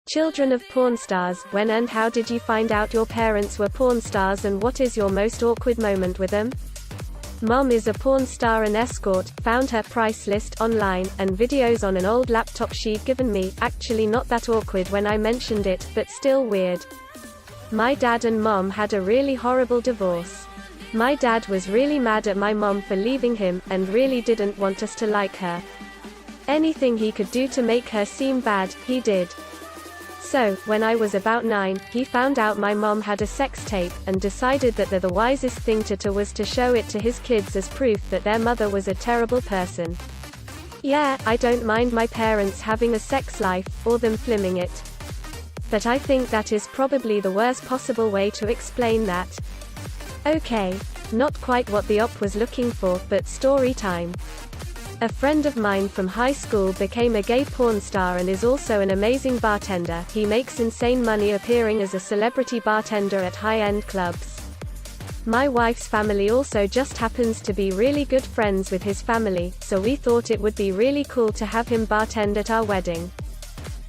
Children of porn stars, when and how did you find out your parents were porn stars, and what is your most awkward moment with them? Mom is a porn star and escort, found her price list online, and videos on an old laptop she'd given me. Actually not that awkward when I mentioned it, but still weird. My dad and mom had a really horrible divorce. My dad was really mad at my mom for leaving him, and really didn't want us to like her. Anything he could do to make her seem bad, he did. So, when I was about 9, he found out my mom had a sex tape, and decided that the wisest thing to do was to show it to his kids as proof that their mother was a terrible person. Yeah, I don't mind my parents having a sex life, or them filming it. But I think that is probably the worst possible way to explain that. Okay. Not quite what the op was looking for, but story time. A friend of mine from high school became a gay porn star and is also an amazing bartender. He makes insane money appearing as a celebrity bartender at high-end clubs. My wife's family also just happens to be really good friends with his family, so we thought it would be really cool to have him bartend at our wedding.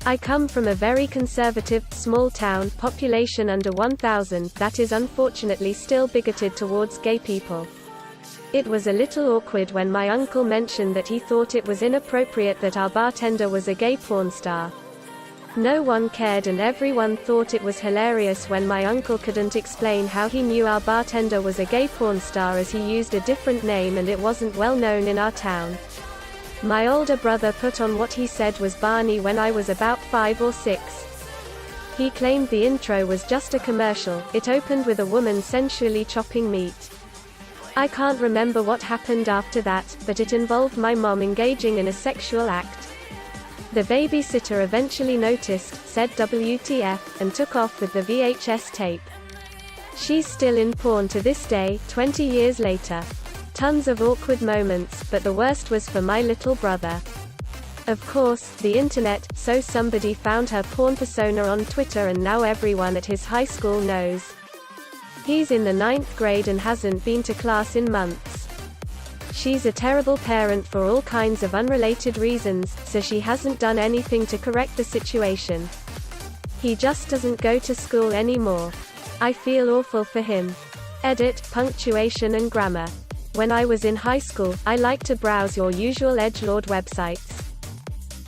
I come from a very conservative, small town, population under 1,000, that is unfortunately still bigoted towards gay people. It was a little awkward when my uncle mentioned that he thought it was inappropriate that our bartender was a gay porn star. No one cared and everyone thought it was hilarious when my uncle couldn't explain how he knew our bartender was a gay porn star, as he used a different name and it wasn't well known in our town. My older brother put on what he said was Barney when I was about 5 or 6. He claimed the intro was just a commercial. It opened with a woman sensually chopping meat. I can't remember what happened after that, but it involved my mom engaging in a sexual act. The babysitter eventually noticed, said WTF, and took off with the VHS tape. She's still in porn to this day, 20 years later. Tons of awkward moments, but the worst was for my little brother. Of course, the internet, so somebody found her porn persona on Twitter and now everyone at his high school knows. He's in the 9th grade and hasn't been to class in months. She's a terrible parent for all kinds of unrelated reasons, so she hasn't done anything to correct the situation. He just doesn't go to school anymore. I feel awful for him. Edit, punctuation and grammar. When I was in high school, I liked to browse your usual edgelord websites.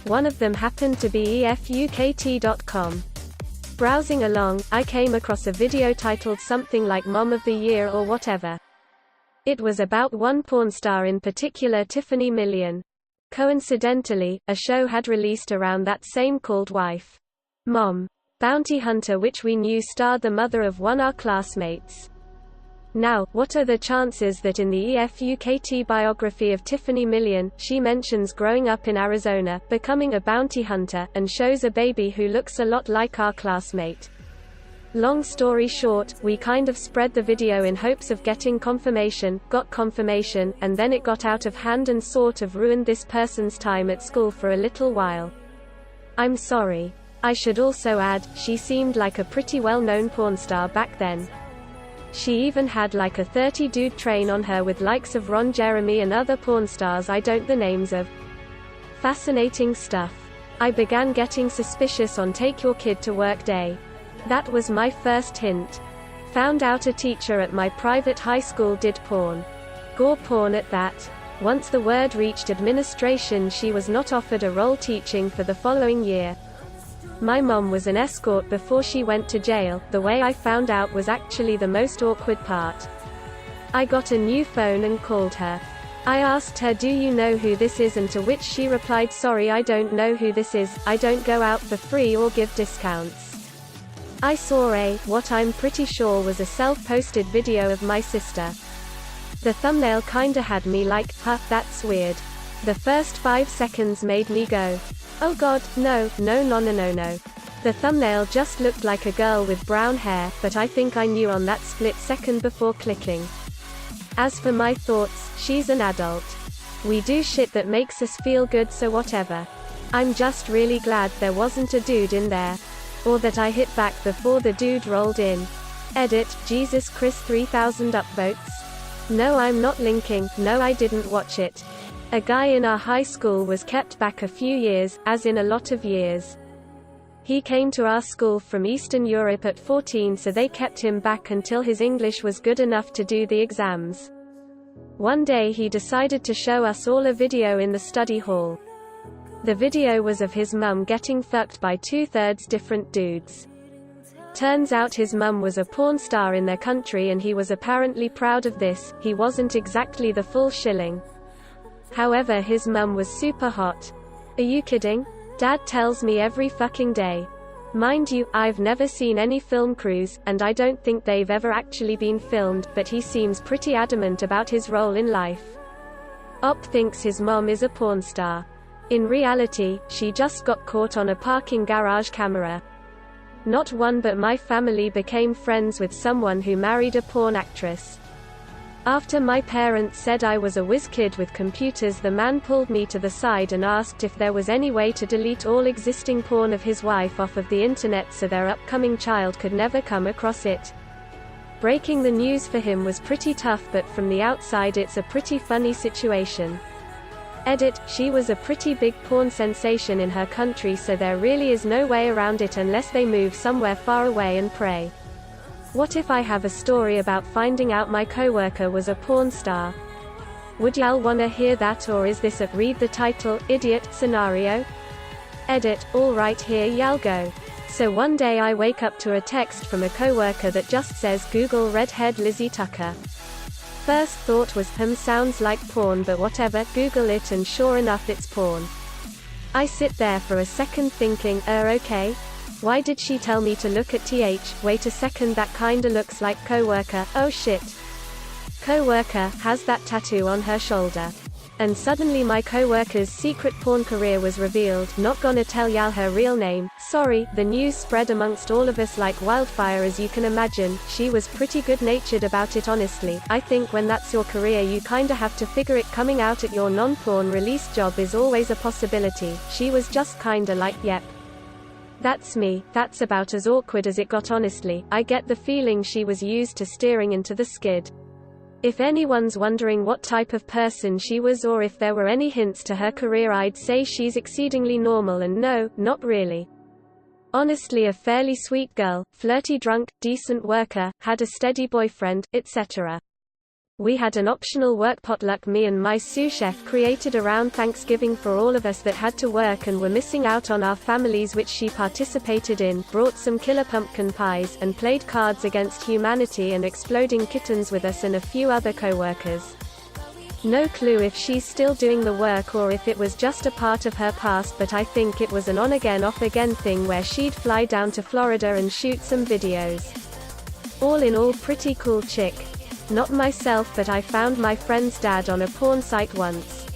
One of them happened to be EFUKT.com. Browsing along, I came across a video titled something like Mom of the Year or whatever. It was about one porn star in particular, Tiffany Million. Coincidentally, a show had released around that same called Wife. Mom. Bounty Hunter, which we knew starred the mother of one our classmates. Now, what are the chances that in the EFUKT biography of Tiffany Million, she mentions growing up in Arizona, becoming a bounty hunter, and shows a baby who looks a lot like our classmate? Long story short, we kind of spread the video in hopes of getting confirmation, got confirmation, and then it got out of hand and sort of ruined this person's time at school for a little while. I'm sorry. I should also add, she seemed like a pretty well-known porn star back then. She even had like a 30-dude train on her with likes of Ron Jeremy and other porn stars I don't the names of. Fascinating stuff. I began getting suspicious on Take Your Kid to Work Day. That was my first hint. Found out a teacher at my private high school did porn. Gore porn at that. Once the word reached administration, she was not offered a role teaching for the following year. My mom was an escort before she went to jail. The way I found out was actually the most awkward part. I got a new phone and called her. I asked her, "Do you know who this is?" and to which she replied, "Sorry, I don't know who this is. I don't go out for free or give discounts." I saw what I'm pretty sure was a self-posted video of my sister. The thumbnail kinda had me like, huh, that's weird. The first 5 seconds made me go, oh god, no. The thumbnail just looked like a girl with brown hair, but I think I knew on that split second before clicking. As for my thoughts, she's an adult. We do shit that makes us feel good, so whatever. I'm just really glad there wasn't a dude in there. Or that I hit back before the dude rolled in. Edit, Jesus Chris 3000 upvotes. No, I'm not linking. No, I didn't watch it. A guy in our high school was kept back a few years, as in a lot of years. He came to our school from Eastern Europe at 14, so they kept him back until his English was good enough to do the exams. One day he decided to show us all a video in the study hall. The video was of his mum getting fucked by 2/3 different dudes. Turns out his mum was a porn star in their country and he was apparently proud of this. He wasn't exactly the full shilling. However, his mum was super hot. Are you kidding? Dad tells me every fucking day. Mind you, I've never seen any film crews, and I don't think they've ever actually been filmed, but he seems pretty adamant about his role in life. Op thinks his mom is a porn star. In reality, she just got caught on a parking garage camera. Not one but my family became friends with someone who married a porn actress. After my parents said I was a whiz kid with computers, the man pulled me to the side and asked if there was any way to delete all existing porn of his wife off of the internet so their upcoming child could never come across it. Breaking the news for him was pretty tough, but from the outside it's a pretty funny situation. Edit, she was a pretty big porn sensation in her country, so there really is no way around it unless they move somewhere far away and pray. What if I have a story about finding out my coworker was a porn star? Would y'all wanna hear that, or is this a read the title, idiot scenario? Edit, alright, here y'all go. So one day I wake up to a text from a coworker that just says Google redhead Lizzie Tucker. First thought was sounds like porn, but whatever, Google it and sure enough it's porn. I sit there for a second thinking, okay? Why did she tell me to look at wait a second, that kinda looks like coworker, oh shit. Coworker has that tattoo on her shoulder. And suddenly my coworker's secret porn career was revealed. Not gonna tell y'all her real name, sorry. The news spread amongst all of us like wildfire, as you can imagine. She was pretty good-natured about it, honestly. I think when that's your career you kinda have to figure it. Coming out at your non-porn release job is always a possibility. She was just kinda like, yep. That's me. That's about as awkward as it got, honestly. I get the feeling she was used to steering into the skid. If anyone's wondering what type of person she was or if there were any hints to her career, I'd say she's exceedingly normal, and no, not really. Honestly, a fairly sweet girl, flirty, drunk, decent worker, had a steady boyfriend, etc. We had an optional work potluck me and my sous chef created around Thanksgiving for all of us that had to work and were missing out on our families, which she participated in, brought some killer pumpkin pies, and played Cards Against Humanity and Exploding Kittens with us and a few other co-workers. No clue if she's still doing the work or if it was just a part of her past, but I think it was an on-again off-again thing where she'd fly down to Florida and shoot some videos. All in all, pretty cool chick. Not myself, but I found my friend's dad on a porn site once.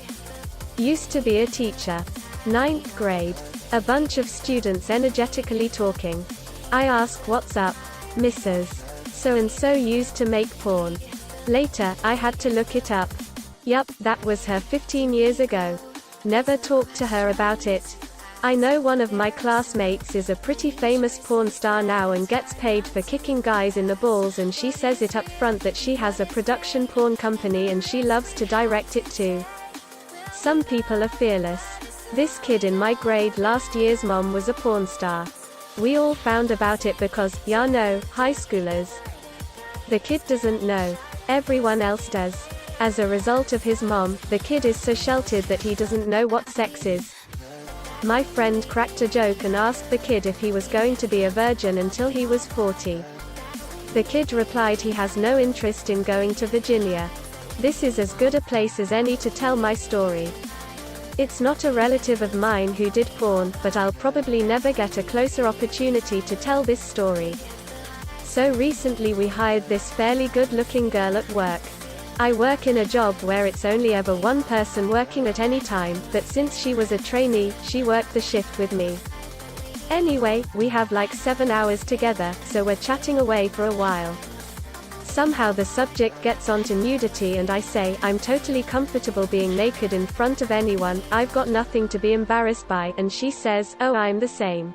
Used to be a teacher. 9th grade. A bunch of students energetically talking. I ask, what's up, Mrs. So-and-so used to make porn. Later, I had to look it up. Yup, that was her 15 years ago. Never talked to her about it. I know one of my classmates is a pretty famous porn star now and gets paid for kicking guys in the balls, and she says it up front that she has a production porn company and she loves to direct it too. Some people are fearless. This kid in my grade last year's mom was a porn star. We all found about it because, ya know, high schoolers. The kid doesn't know. Everyone else does. As a result of his mom, the kid is so sheltered that he doesn't know what sex is. My friend cracked a joke and asked the kid if he was going to be a virgin until he was 40. The kid replied he has no interest in going to Virginia. This is as good a place as any to tell my story. It's not a relative of mine who did porn, but I'll probably never get a closer opportunity to tell this story. So recently we hired this fairly good-looking girl at work. I work in a job where it's only ever one person working at any time, but since she was a trainee, she worked the shift with me. Anyway, we have like 7 hours together, so we're chatting away for a while. Somehow the subject gets onto nudity and I say, I'm totally comfortable being naked in front of anyone, I've got nothing to be embarrassed by, and she says, oh, I'm the same.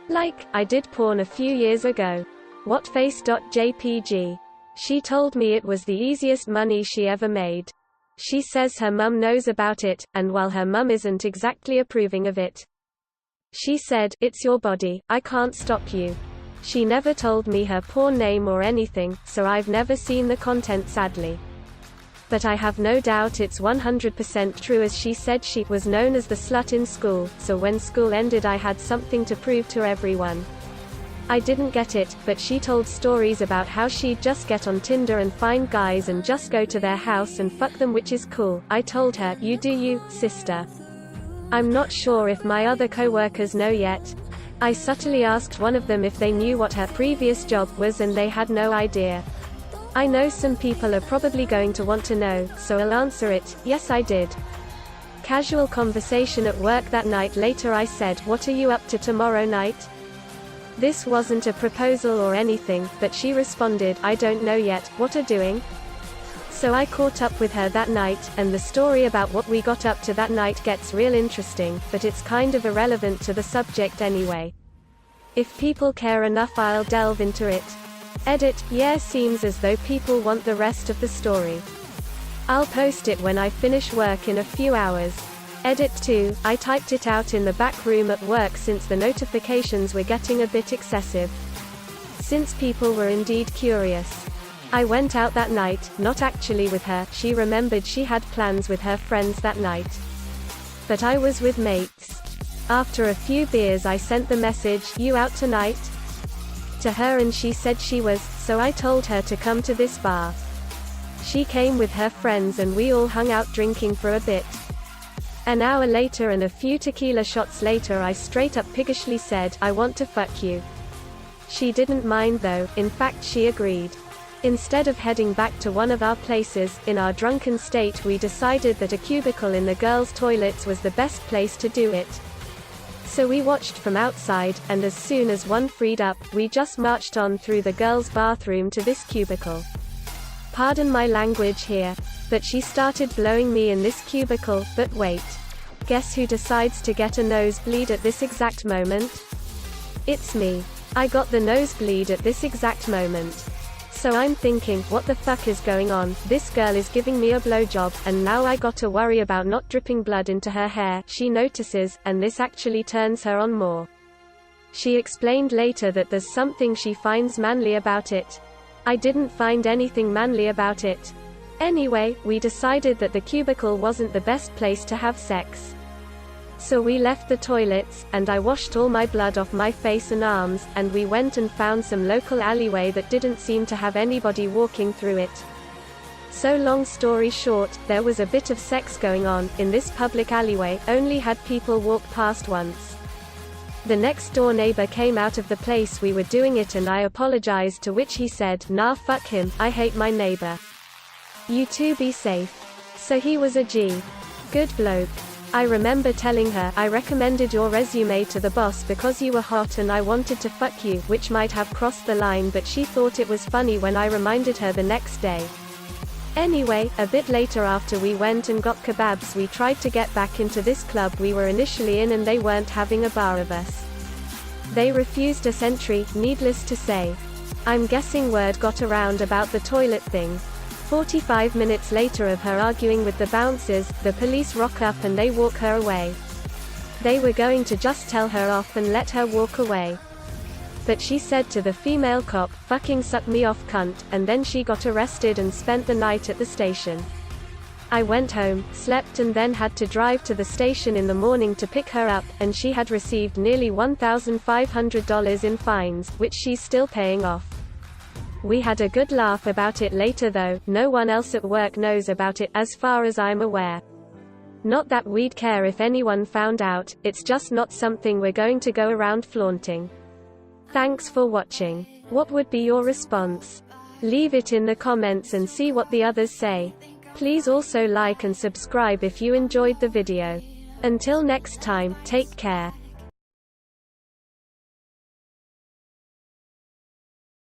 Like, I did porn a few years ago. What face.jpg. She told me it was the easiest money she ever made. She says her mum knows about it, and while her mum isn't exactly approving of it, She said, "It's your body, I can't stop you." She never told me her porn name or anything, so I've never seen the content sadly. But I have no doubt it's 100% true, as she said she was known as the slut in school, so when school ended I had something to prove to everyone. I didn't get it, but she told stories about how she'd just get on Tinder and find guys and just go to their house and fuck them, which is cool. I told her, "You do you, sister." I'm not sure if my other co-workers know yet. I subtly asked one of them if they knew what her previous job was and they had no idea. I know some people are probably going to want to know, so I'll answer it, yes I did. Casual conversation at work that night. Later I said, "What are you up to tomorrow night?" This wasn't a proposal or anything, but she responded, "I don't know yet, what are doing?" So I caught up with her that night, and the story about what we got up to that night gets real interesting, but it's kind of irrelevant to the subject anyway. If people care enough I'll delve into it. Edit, yeah, seems as though people want the rest of the story. I'll post it when I finish work in a few hours. Edit 2, I typed it out in the back room at work since the notifications were getting a bit excessive. Since people were indeed curious. I went out that night, not actually with her, she remembered she had plans with her friends that night. But I was with mates. After a few beers I sent the message, "You out tonight?" to her and she said she was, so I told her to come to this bar. She came with her friends and we all hung out drinking for a bit. An hour later and a few tequila shots later I straight up piggishly said, "I want to fuck you." She didn't mind though, in fact she agreed. Instead of heading back to one of our places, in our drunken state we decided that a cubicle in the girls' toilets was the best place to do it. So we watched from outside, and as soon as one freed up, we just marched on through the girls' bathroom to this cubicle. Pardon my language here, but she started blowing me in this cubicle. But wait. Guess who decides to get a nosebleed at this exact moment? It's me. I got the nosebleed at this exact moment. So I'm thinking, what the fuck is going on? This girl is giving me a blowjob, and now I gotta worry about not dripping blood into her hair. She notices, and this actually turns her on more. She explained later that there's something she finds manly about it. I didn't find anything manly about it. Anyway, we decided that the cubicle wasn't the best place to have sex. So we left the toilets, and I washed all my blood off my face and arms, and we went and found some local alleyway that didn't seem to have anybody walking through it. So long story short, there was a bit of sex going on, in this public alleyway, only had people walk past once. The next door neighbor came out of the place we were doing it and I apologized, to which he said, "Nah, fuck him, I hate my neighbor. You two be safe." So he was a G. Good bloke. I remember telling her, "I recommended your resume to the boss because you were hot and I wanted to fuck you," which might have crossed the line, but she thought it was funny when I reminded her the next day. Anyway, a bit later after we went and got kebabs we tried to get back into this club we were initially in and they weren't having a bar of us. They refused us entry, needless to say. I'm guessing word got around about the toilet thing. 45 minutes later of her arguing with the bouncers, the police rock up and they walk her away. They were going to just tell her off and let her walk away. But she said to the female cop, "Fucking suck me off, cunt," and then she got arrested and spent the night at the station. I went home, slept and then had to drive to the station in the morning to pick her up, and she had received nearly $1,500 in fines, which she's still paying off. We had a good laugh about it later though. No one else at work knows about it, as far as I'm aware. Not that we'd care if anyone found out, it's just not something we're going to go around flaunting. Thanks for watching. What would be your response? Leave it in the comments and see what the others say. Please also like and subscribe if you enjoyed the video. Until next time, take care.